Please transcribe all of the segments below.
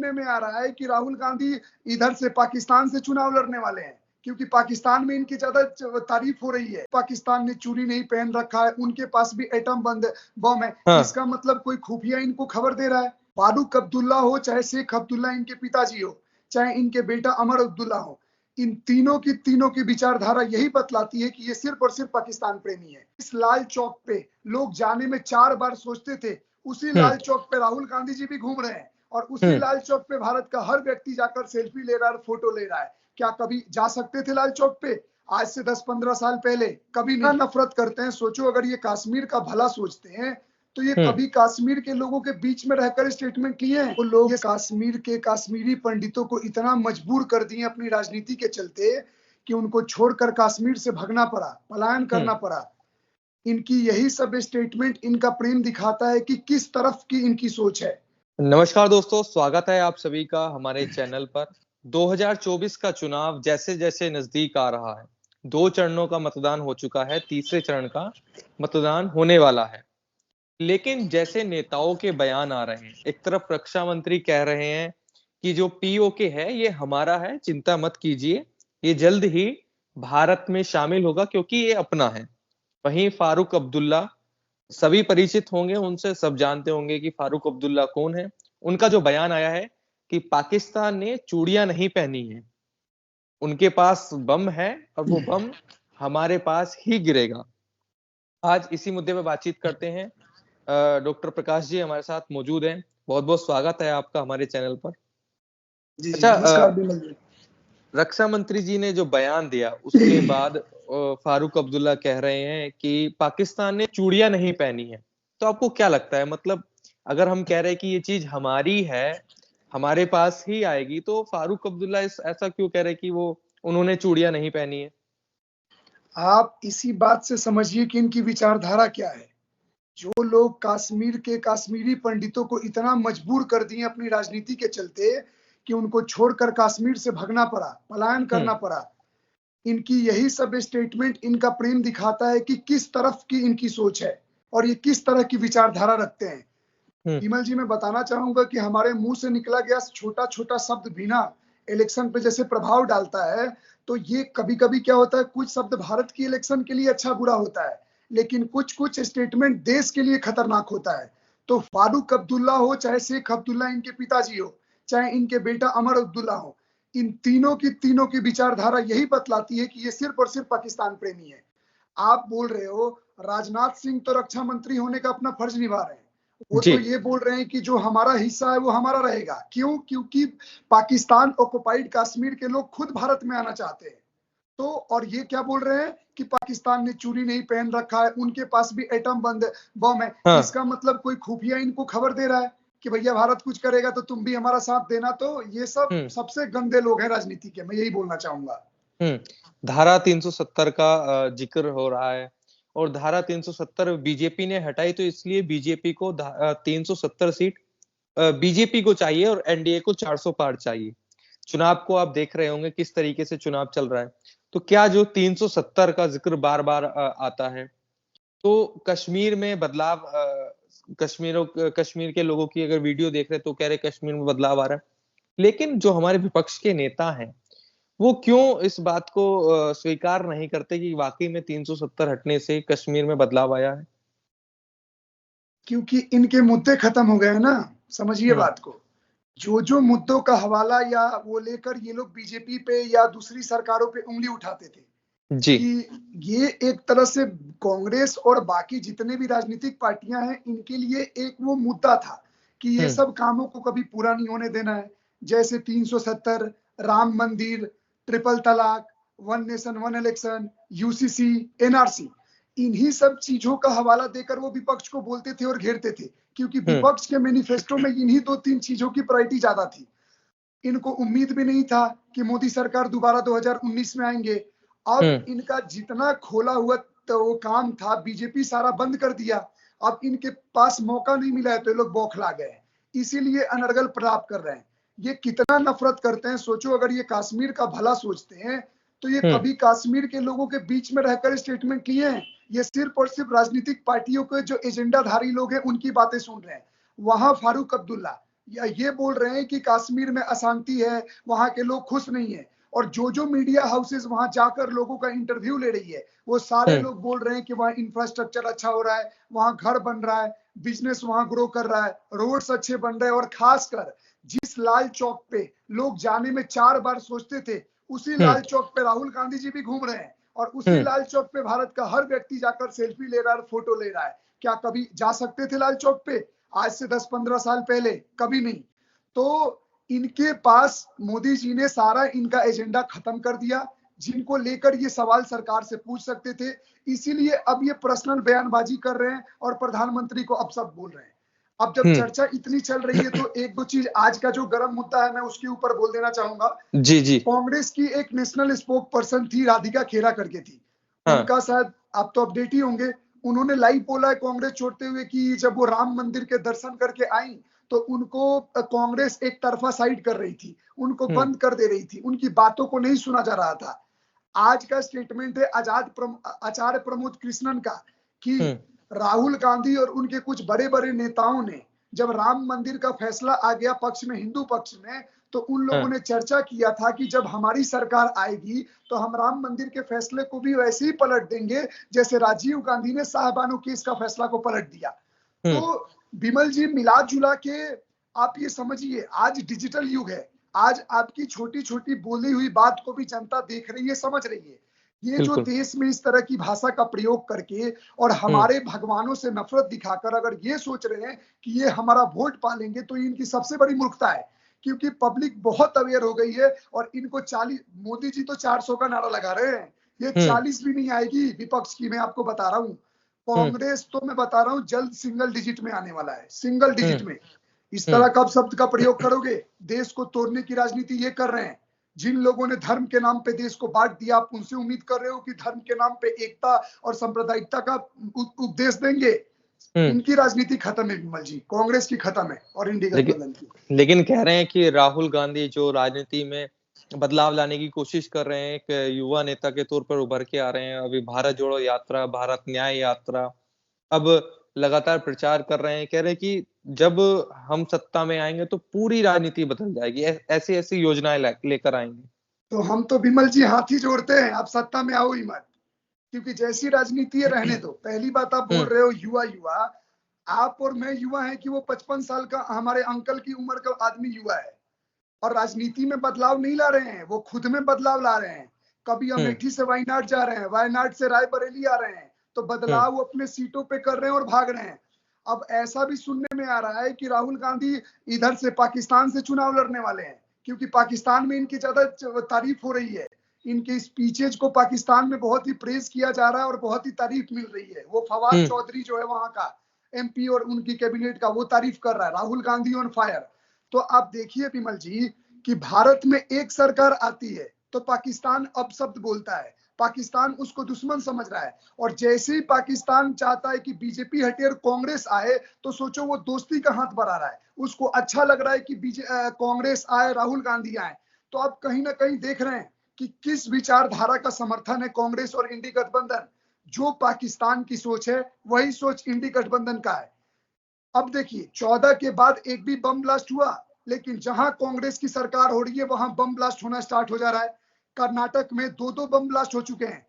सुनने में आ रहा है कि राहुल गांधी इधर से पाकिस्तान से चुनाव लड़ने वाले हैं, क्योंकि पाकिस्तान में इनकी ज्यादा तारीफ हो रही है। पाकिस्तान ने चूड़ी नहीं पहन रखा है, उनके पास भी एटम बम है। हाँ। इसका मतलब कोई खुफिया इनको खबर दे रहा है। फारूक अब्दुल्ला हो, चाहे शेख अब्दुल्ला इनके पिताजी हो, चाहे इनके बेटा अमर अब्दुल्ला हो, इन तीनों की विचारधारा यही बतलाती है कि ये सिर्फ और सिर्फ पाकिस्तान प्रेमी है। इस लाल चौक पे लोग जाने में 4 बार सोचते थे, उसी लाल चौक पे राहुल गांधी जी भी घूम रहे हैं और उसी लाल चौक पे भारत का हर व्यक्ति जाकर सेल्फी ले रहा है, फोटो ले रहा है। क्या कभी जा सकते थे लाल चौक पे? आज से 10-15 साल पहले कभी नहीं। नफरत करते हैं। सोचो, अगर ये कश्मीर का भला सोचते हैं तो ये कभी कश्मीर के लोगों के बीच में रहकर स्टेटमेंट लिए हैं? वो लोग कश्मीर के कश्मीरी पंडितों को इतना मजबूर कर दिए अपनी राजनीति के चलते कि उनको छोड़कर कश्मीर से भगना पड़ा, पलायन करना पड़ा। इनकी यही सब स्टेटमेंट इनका प्रेम दिखाता है कि किस तरफ की इनकी सोच है। नमस्कार दोस्तों, स्वागत है आप सभी का हमारे चैनल पर। 2024 का चुनाव जैसे जैसे नजदीक आ रहा है, 2 चरणों का मतदान हो चुका है, तीसरे चरण का मतदान होने वाला है। लेकिन जैसे नेताओं के बयान आ रहे हैं, एक तरफ रक्षा मंत्री कह रहे हैं कि जो पीओके है ये हमारा है, चिंता मत कीजिए, ये जल्द ही भारत में शामिल होगा क्योंकि ये अपना है। वहीं फारूक अब्दुल्ला, सभी परिचित होंगे उनसे, सब जानते होंगे कि फारूक अब्दुल्ला कौन है। उनका जो बयान आया है कि पाकिस्तान ने चूड़ियां नहीं पहनी है, उनके पास बम है और वो बम हमारे पास ही गिरेगा। आज इसी मुद्दे पे बातचीत करते हैं। डॉक्टर प्रकाश जी हमारे साथ मौजूद हैं। बहुत बहुत स्वागत है आपका हमारे चैनल पर। जी अच्छा, नमस्कार। रक्षा मंत्री जी ने जो बयान दिया उसके बाद फारूक अब्दुल्ला कह रहे हैं कि पाकिस्तान ने चूड़ियां नहीं पहनी है। तो आपको क्या लगता है, मतलब अगर हम कह रहे हैं कि ये चीज हमारी है, हमारे पास ही आएगी, तो फारूक अब्दुल्ला ऐसा क्यों कह रहे हैं कि वो उन्होंने चूड़ियां नहीं पहनी है? आप इसी बात से समझिए कि इनकी विचारधारा क्या है। जो लोग कश्मीर के कश्मीरी पंडितों को इतना मजबूर कर दिए अपनी राजनीति के चलते कि उनको छोड़कर कश्मीर से भगना पड़ा, पलायन करना पड़ा। इनकी यही सब स्टेटमेंट इनका प्रेम दिखाता है कि किस तरफ की इनकी सोच है और ये किस तरह की विचारधारा रखते हैं। विमल जी, मैं बताना चाहूंगा कि हमारे मुंह से निकला गया छोटा छोटा शब्द भी ना इलेक्शन पे जैसे प्रभाव डालता है। तो ये कभी कभी क्या होता है, कुछ शब्द भारत की इलेक्शन के लिए अच्छा बुरा होता है, लेकिन कुछ कुछ स्टेटमेंट देश के लिए खतरनाक होता है। तो फारूक अब्दुल्ला हो, चाहे शेख अब्दुल्ला इनके पिताजी हो, चाहे इनके बेटा अमर अब्दुल्ला हो, इन तीनों की विचारधारा यही बतलाती है कि ये सिर्फ और सिर्फ पाकिस्तान प्रेमी है। आप बोल रहे हो राजनाथ सिंह तो रक्षा मंत्री होने का अपना फर्ज निभा रहे हैं, वो तो ये बोल रहे हैं कि जो हमारा हिस्सा है वो हमारा रहेगा। क्यों? क्योंकि पाकिस्तान ऑक्युपाइड कश्मीर के लोग खुद भारत में आना चाहते हैं। तो और ये क्या बोल रहे हैं कि पाकिस्तान ने चूड़ी नहीं पहन रखा है, उनके पास भी एटम बम है। इसका मतलब कोई खुफिया इनको खबर दे रहा है कि भैया भारत कुछ करेगा तो तुम भी हमारा साथ देना। तो ये सब सबसे गंदे लोग हैं राजनीति के, मैं यही बोलना चाहूंगा। धारा 370 का जिक्र हो रहा है और धारा 370 बीजेपी ने हटाई, तो इसलिए बीजेपी को 370 सीट बीजेपी को चाहिए और एनडीए को 400 पार चाहिए। चुनाव को आप देख रहे होंगे किस तरीके से चुनाव चल रहा है। तो क्या जो 370 का जिक्र बार बार आता है, तो कश्मीर में बदलाव, कश्मीर के लोगों की अगर वीडियो देख रहे तो कह रहे कश्मीर में बदलाव आ रहा है, लेकिन जो हमारे विपक्ष के नेता हैं वो क्यों इस बात को स्वीकार नहीं करते कि वाकई में 370 हटने से कश्मीर में बदलाव आया है? क्योंकि इनके मुद्दे खत्म हो गए ना, समझिए बात को। जो मुद्दों का हवाला या वो लेकर ये लोग बीजेपी पे या दूसरी सरकारों पे उंगली उठाते थे कि ये एक तरह से कांग्रेस और बाकी जितने भी राजनीतिक पार्टियां हैं इनके लिए एक वो मुद्दा था कि ये सब कामों को कभी पूरा नहीं होने देना है। जैसे 370, राम मंदिर, ट्रिपल तलाक, one nation one election, UCC, NRC, इन्हीं सब चीजों का हवाला देकर वो विपक्ष को बोलते थे और घेरते थे, क्योंकि विपक्ष के मैनिफेस्टो में इन्हीं 2-3 चीजों की प्रायोरिटी ज्यादा थी। इनको उम्मीद भी नहीं था कि मोदी सरकार दोबारा 2019 में आएंगे। अब इनका जितना खोला हुआ तो वो काम था बीजेपी सारा बंद कर दिया। अब इनके पास मौका नहीं मिला है तो ये लोग बौखला गए, इसीलिए अनर्गल प्रताप कर रहे हैं। ये कितना नफरत करते हैं। सोचो, अगर ये कश्मीर का भला सोचते हैं तो ये कभी कश्मीर के लोगों के बीच में रहकर स्टेटमेंट लिए हैं? ये सिर्फ और सिर्फ राजनीतिक पार्टियों के जो एजेंडाधारी लोग हैं उनकी बातें सुन रहे हैं। वहां फारूक अब्दुल्ला, या ये बोल रहे हैं कि कश्मीर में अशांति है, वहां के लोग खुश नहीं है। और जो मीडिया हाउसेस वहां जाकर लोगों का इंटरव्यू ले रही है, वो सारे लोग बोल रहे हैं कि वहाँ इंफ्रास्ट्रक्चर अच्छा हो रहा है, वहां घर बन रहा है, बिजनेस वहां ग्रो कर रहा है, रोड्स अच्छे बन रहे हैं। और खासकर जिस लाल चौक पे लोग जाने में 4 बार सोचते थे, उसी लाल चौक पे राहुल गांधी जी भी घूम रहे हैं। और उसी लाल चौक पे भारत का हर व्यक्ति जाकर सेल्फी ले रहा है और फोटो ले रहा है। क्या कभी जा सकते थे लाल चौक पे आज से 10-15 साल पहले? कभी नहीं। तो इनके पास मोदी जी ने सारा इनका एजेंडा खत्म कर दिया, जिनको लेकर ये सवाल सरकार से पूछ सकते थे। इसीलिए अब ये पर्सनल बयानबाजी कर रहे हैं और प्रधानमंत्री को अब सब बोल रहे हैं। अब जब चर्चा इतनी चल रही है, तो एक दो चीज आज का जो गर्म मुद्दा है, मैं उसके ऊपर बोल देना चाहूंगा। जी जी। कांग्रेस की एक नेशनल स्पोक पर्सन थी, राधिका खेरा करके थी। उनका शायद आप तो अपडेट ही होंगे। उन्होंने लाइव बोला है कांग्रेस छोड़ते हुए कि जब वो राम मंदिर के दर्शन करके आई, तो उनको कांग्रेस एक तरफा साइड कर रही थी, उनको बंद कर दे रही थी, उनकी बातों को नहीं सुना जा रहा था। आज का स्टेटमेंट है आचार्य प्रमोद कृष्णन का कि राहुल गांधी और उनके कुछ बड़े बड़े नेताओं ने जब राम मंदिर का फैसला आ गया पक्ष में, हिंदू पक्ष में, तो उन लोगों ने चर्चा किया था कि जब हमारी सरकार आएगी तो हम राम मंदिर के फैसले को भी वैसे ही पलट देंगे जैसे राजीव गांधी ने शाहबानो केस का फैसला को पलट दिया। तो बिमल जी, मिला जुला के आप ये समझिए, आज डिजिटल युग है। आज आपकी छोटी छोटी बोली हुई बात को भी जनता देख रही है, समझ रही है। ये जो देश में इस तरह की भाषा का प्रयोग करके और हमारे भगवानों से नफरत दिखाकर अगर ये सोच रहे हैं कि ये हमारा वोट पालेंगे, तो इनकी सबसे बड़ी मूर्खता है। क्योंकि पब्लिक बहुत अवेयर हो गई है और इनको 40, मोदी जी तो 400 का नारा लगा रहे हैं, ये 40 भी नहीं आएगी विपक्ष की, मैं आपको बता रहा हूँ। कांग्रेस तो मैं बता रहा हूँ जल्द सिंगल डिजिट में आने वाला है, सिंगल डिजिट में। इस तरह का शब्द का प्रयोग करोगे, देश को तोड़ने की राजनीति ये कर रहे हैं। जिन लोगों ने धर्म के नाम पे देश को बांट दिया, आप उनसे उम्मीद कर रहे हो कि धर्म के नाम पे एकता और सांप्रदायिकता का उपदेश देंगे? इनकी राजनीति खत्म है विमल जी, कांग्रेस की खत्म है और इंडी गठबंधन की। लेकिन कह रहे हैं कि राहुल गांधी जो राजनीति में बदलाव लाने की कोशिश कर रहे हैं, एक युवा नेता के तौर पर उभर के आ रहे हैं। अभी भारत जोड़ो यात्रा, भारत न्याय यात्रा, अब लगातार प्रचार कर रहे हैं। कह रहे हैं कि जब हम सत्ता में आएंगे तो पूरी राजनीति बदल जाएगी, ऐसी ऐसी योजनाएं लेकर आएंगे। तो हम तो बिमल जी हाथ ही जोड़ते हैं, आप सत्ता में आओ ही मत, क्योंकि जैसी राजनीति है रहने दो। पहली बात, आप बोल रहे हो युवा युवा, आप और मैं युवा हैं कि वो 55 साल का हमारे अंकल की उम्र का आदमी युवा है और राजनीति में बदलाव नहीं ला रहे हैं, वो खुद में बदलाव ला रहे हैं। कभी अमेठी से वायनाड जा रहे हैं, वायनाड से रायबरेली आ रहे हैं, तो बदलाव अपने सीटों पे कर रहे हैं और भाग रहे हैं। अब ऐसा भी सुनने में आ रहा है कि राहुल गांधी इधर से पाकिस्तान से चुनाव लड़ने वाले हैं, क्योंकि पाकिस्तान में इनकी ज्यादा तारीफ हो रही है। इनके स्पीचेज को पाकिस्तान में बहुत ही प्रेज किया जा रहा है और बहुत ही तारीफ मिल रही है। वो फवाद चौधरी जो है वहां का एमपी और उनकी कैबिनेट का, वो तारीफ कर रहा है। Rahul Gandhi on fire. तो आप देखिए विमल जी कि भारत में एक सरकार आती है तो पाकिस्तान अपशब्द बोलता है, पाकिस्तान उसको दुश्मन समझ रहा है। और जैसे ही पाकिस्तान चाहता है कि बीजेपी हटे और कांग्रेस आए, तो सोचो वो दोस्ती का हाथ बढ़ा रहा है। उसको अच्छा लग रहा है कि कांग्रेस आए, राहुल गांधी आए। तो आप कहीं ना कहीं देख रहे हैं कि किस विचारधारा का समर्थन है कांग्रेस और इंडी गठबंधन। जो पाकिस्तान की सोच है वही सोच इंडी गठबंधन का है। अब देखिए 14 के बाद एक भी बम ब्लास्ट हुआ, लेकिन जहां कांग्रेस की सरकार हो रही है वहां बम ब्लास्ट होना स्टार्ट हो जा रहा है। कर्नाटक में 2 बम ब्लास्ट हो चुके हैं।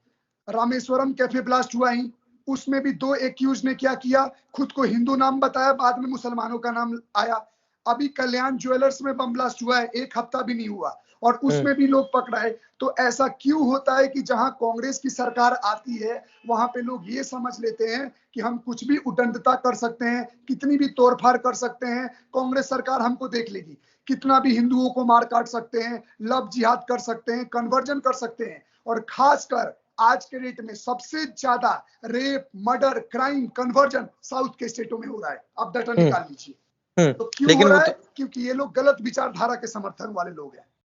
रामेश्वरम कैफे ब्लास्ट हुआ ही, उसमें भी 2 एक्यूज ने क्या किया, खुद को हिंदू नाम बताया, बाद में मुसलमानों का नाम आया। अभी कल्याण ज्वेलर्स में बम ब्लास्ट हुआ है, 1 हफ्ता भी नहीं हुआ और उसमें भी लोग पकड़ाए। तो ऐसा क्यों होता है कि जहां कांग्रेस की सरकार आती है वहां पे लोग ये समझ लेते हैं कि हम कुछ भी उद्दंडता कर सकते हैं, कितनी भी तोड़फाड़ कर सकते हैं, कांग्रेस सरकार हमको देख लेगी। कितना भी हिंदुओं को मार काट सकते हैं, लव जिहाद कर सकते हैं, कन्वर्जन कर सकते हैं। और खासकर आज के डेट में सबसे ज्यादा rape, murder, crime, conversion south के स्टेटों में हो रहा है। अब डाटा निकाल लीजिए। तो क्यों हो रहा है? क्योंकि ये लोग गलत विचारधारा के समर्थन वाले लोग हैं।